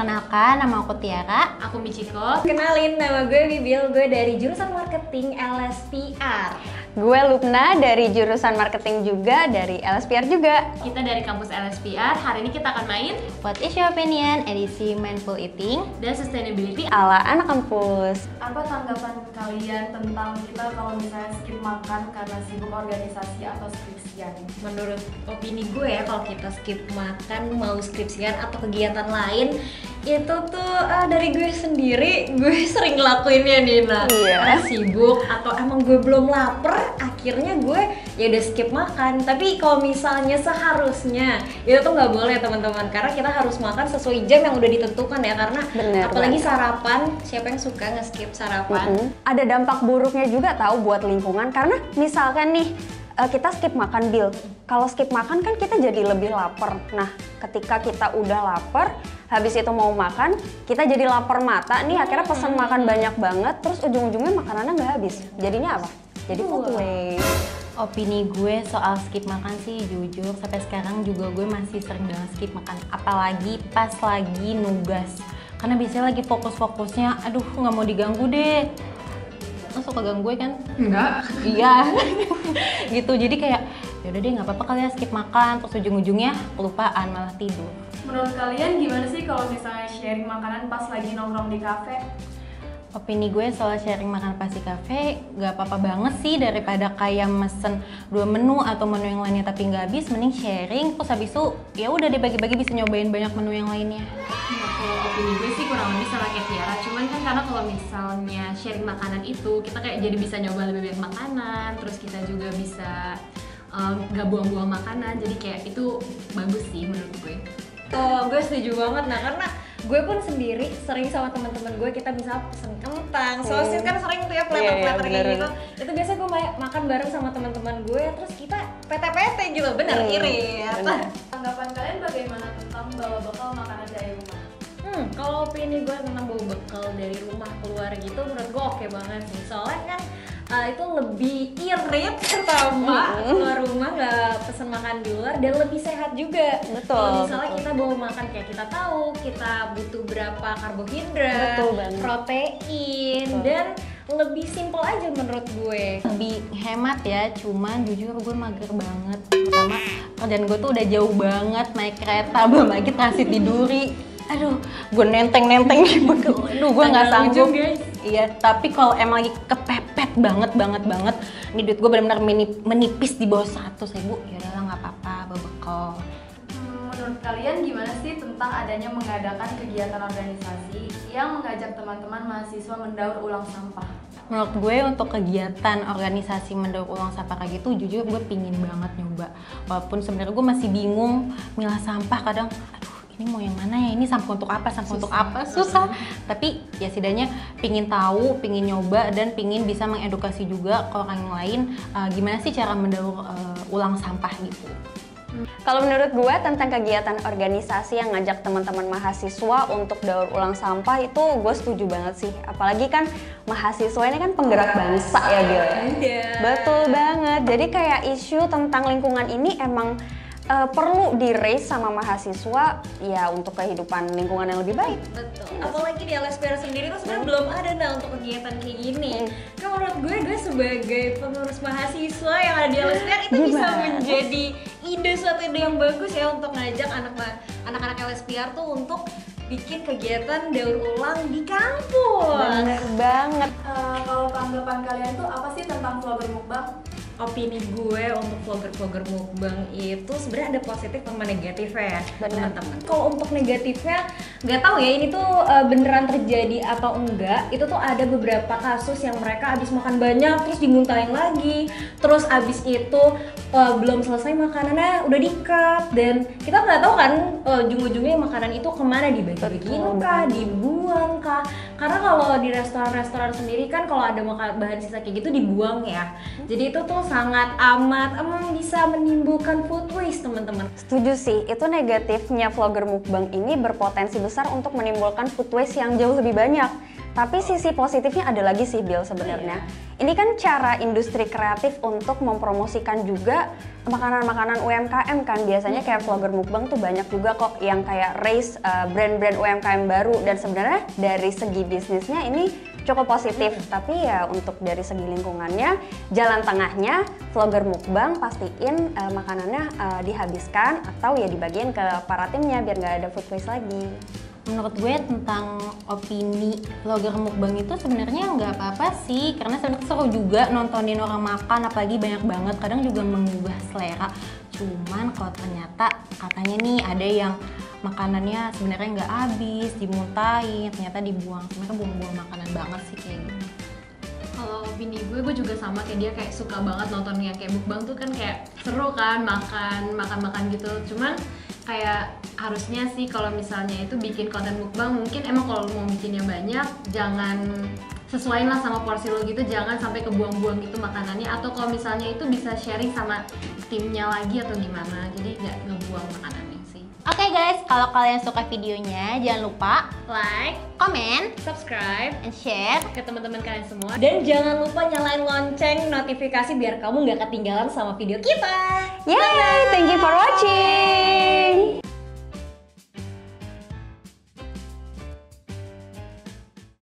Perkenalkan, nama aku Tiara. Aku Michiko. Kenalin, nama gue Bibil, gue dari jurusan marketing LSPR. Gue Lupna dari jurusan marketing juga, dari LSPR juga. Kita dari kampus LSPR, hari ini kita akan main What is your opinion? Edisi Mindful Eating dan Sustainability Ala anak kampus. Apa tanggapan kalian tentang kita kalau misalnya skip makan karena sibuk organisasi atau skripsian? Menurut opini gue ya, kalau kita skip makan, mau skripsian atau kegiatan lain, itu tuh dari gue sendiri, gue sering ngelakuinnya nih, Iya. Karena sibuk atau emang gue belum lapar, akhirnya gue ya udah skip makan. Tapi kalau misalnya seharusnya itu tuh nggak boleh teman-teman, karena kita harus makan sesuai jam yang udah ditentukan ya, karena Bener apalagi banget. sarapan, siapa yang suka nge-skip sarapan? Ada dampak buruknya juga tahu buat lingkungan, karena misalkan nih kita skip makan Bil. Kalau skip makan kan kita jadi lebih lapar. Nah, ketika kita udah lapar, habis itu mau makan, kita jadi lapar mata nih, akhirnya pesan makan banyak banget, terus ujung-ujungnya makanannya nggak habis. Jadinya apa? Jadi food waste. Opini gue soal skip makan sih jujur sampai sekarang juga gue masih sering banget skip makan. Apalagi pas lagi nugas. Karena biasanya lagi fokus-fokusnya, aduh nggak mau diganggu deh. Lo suka ganggu gue kan? Enggak. Iya. Gitu, jadi kayak yaudah deh nggak apa-apa kali ya skip makan. Terus ujung-ujungnya kelupaan malah tidur. Menurut kalian gimana sih kalau misalnya sharing makanan pas lagi nongkrong di kafe? Opini gue soal sharing makan pas di kafe gak apa-apa banget sih, daripada kayak mesen 2 menu atau menu yang lainnya tapi nggak habis, mending sharing terus habis itu ya udah deh bagi-bagi bisa nyobain banyak menu yang lainnya. Kalau opini gue sih kurang lebih sama kayak Tiara, cuman kan karena kalau misalnya sharing makanan itu kita kayak jadi bisa nyoba lebih banyak makanan, terus kita juga bisa gak buang-buang makanan, jadi kayak itu bagus sih menurut gue. Oh, gue setuju banget. Nah, karena gue pun sendiri sering sama teman-teman gue, kita bisa pesen kentang, sosis kan sering tuh ya platter-platter Iya, kayak gitu. Itu biasa gue makan bareng sama teman-teman gue, terus kita PT-PT gitu, bener irit. Tanggapan kalian bagaimana tentang bawa bekal makanan dari rumah? Kalau opini gue tentang bawa bekal dari rumah keluar gitu, menurut gue oke banget sih. Soalnya kan itu lebih irit pertama, keluar rumah nggak pesen makan di luar, dan lebih sehat juga. Betul, Kalau misalnya betul. kita bawa makan kayak kita tahu kita butuh berapa karbohidrat, Betul banget. protein, Betul. dan lebih simple aja menurut gue. Lebih hemat ya, cuman jujur gue mager banget. Pertama kerjaan gue tuh udah jauh banget, naik kereta belum lagi transit di Duri. Aduh, gue nenteng di bekal. Aduh, gue nggak Agak sanggup. ujung, guys. Iya, tapi kalau emang lagi kepepet banget, ini duit gue benar-benar menipis di bawah 100.000, ya udahlah nggak apa-apa, bawa bekal. Menurut kalian gimana sih tentang adanya mengadakan kegiatan organisasi yang mengajak teman-teman mahasiswa mendaur ulang sampah? Menurut gue untuk kegiatan organisasi mendaur ulang sampah kayak gitu, jujur gue pingin banget nyoba. Walaupun sebenarnya gue masih bingung milah sampah, kadang aduh ini mau yang mana ya, ini sampah untuk apa, susah. Tapi ya setidaknya pingin tahu, pingin nyoba, dan pingin bisa mengedukasi juga ke orang yang lain gimana sih cara mendaur ulang sampah gitu. Kalau menurut gue tentang kegiatan organisasi yang ngajak teman-teman mahasiswa untuk daur ulang sampah itu gue setuju banget sih. Apalagi kan mahasiswa ini kan penggerak bangsa ya Bil. Iya. Betul banget. Jadi kayak isu tentang lingkungan ini emang perlu di-raise sama mahasiswa ya untuk kehidupan lingkungan yang lebih baik. Betul. Apalagi di LSPR sendiri tuh sebenarnya belum ada untuk kegiatan kayak gini. Kan menurut gue sebagai pengurus mahasiswa yang ada di LSPR itu bisa menjadi suatu ide yang bagus ya untuk ngajak anak-anak LSPR tuh untuk bikin kegiatan daur ulang di kampus. Bener banget. Kalau tanggapan kalian tuh apa sih tentang vlogger mukbang? Opini gue untuk vlogger mukbang itu sebenarnya ada positif sama negatif ya teman-teman. Kalau untuk negatifnya nggak tahu ya ini tuh beneran terjadi atau enggak. Itu tuh ada beberapa kasus yang mereka abis makan banyak terus dimuntahin lagi, terus abis itu belum selesai makanannya udah di-cut, dan kita nggak tahu kan ujung-ujungnya makanan itu kemana, dibagi-bagiin kah, dibuang kah. Karena kalau di restoran-restoran sendiri kan kalau ada bahan sisa kayak gitu dibuang ya. Jadi itu tuh sangat amat bisa menimbulkan food waste teman-teman. Setuju sih, itu negatifnya vlogger mukbang ini berpotensi besar untuk menimbulkan food waste yang jauh lebih banyak. Tapi sisi positifnya ada lagi sih Bill sebenarnya. ini kan cara industri kreatif untuk mempromosikan juga makanan-makanan UMKM kan. Biasanya kayak vlogger mukbang tuh banyak juga kok yang kayak raise brand-brand UMKM baru, dan sebenarnya dari segi bisnisnya ini cukup positif. Tapi ya untuk dari segi lingkungannya, jalan tengahnya vlogger mukbang pastiin makanannya dihabiskan atau ya dibagiin ke para timnya biar nggak ada food waste lagi. Menurut gue tentang opini vlogger mukbang itu sebenarnya nggak apa-apa sih, karena sebenarnya seru juga nontonin orang makan, apalagi banyak banget, kadang juga mengubah selera. Cuman kalau ternyata katanya nih ada yang makanannya sebenarnya nggak habis, dimuntahin, ternyata dibuang, sebenarnya buang-buang makanan banget sih kayak gitu. Kalau opini gue juga sama kayak dia, kayak suka banget nonton yang kayak mukbang tuh kan kayak seru kan, makan gitu. Cuman kayak harusnya sih kalau misalnya itu bikin konten mukbang, mungkin emang kalau mau bikinnya banyak, jangan sesuaiin lah sama porsi lo gitu, jangan sampai kebuang-buang gitu makanannya. Atau kalau misalnya itu bisa sharing sama timnya lagi atau gimana, jadi nggak ngebuang makanannya sih. Oke guys, kalau kalian suka videonya jangan lupa Like, komen, subscribe, and share. ke teman-teman kalian semua. Dan jangan lupa nyalain lonceng notifikasi biar kamu nggak ketinggalan sama video kita. Yay, thank you for watching.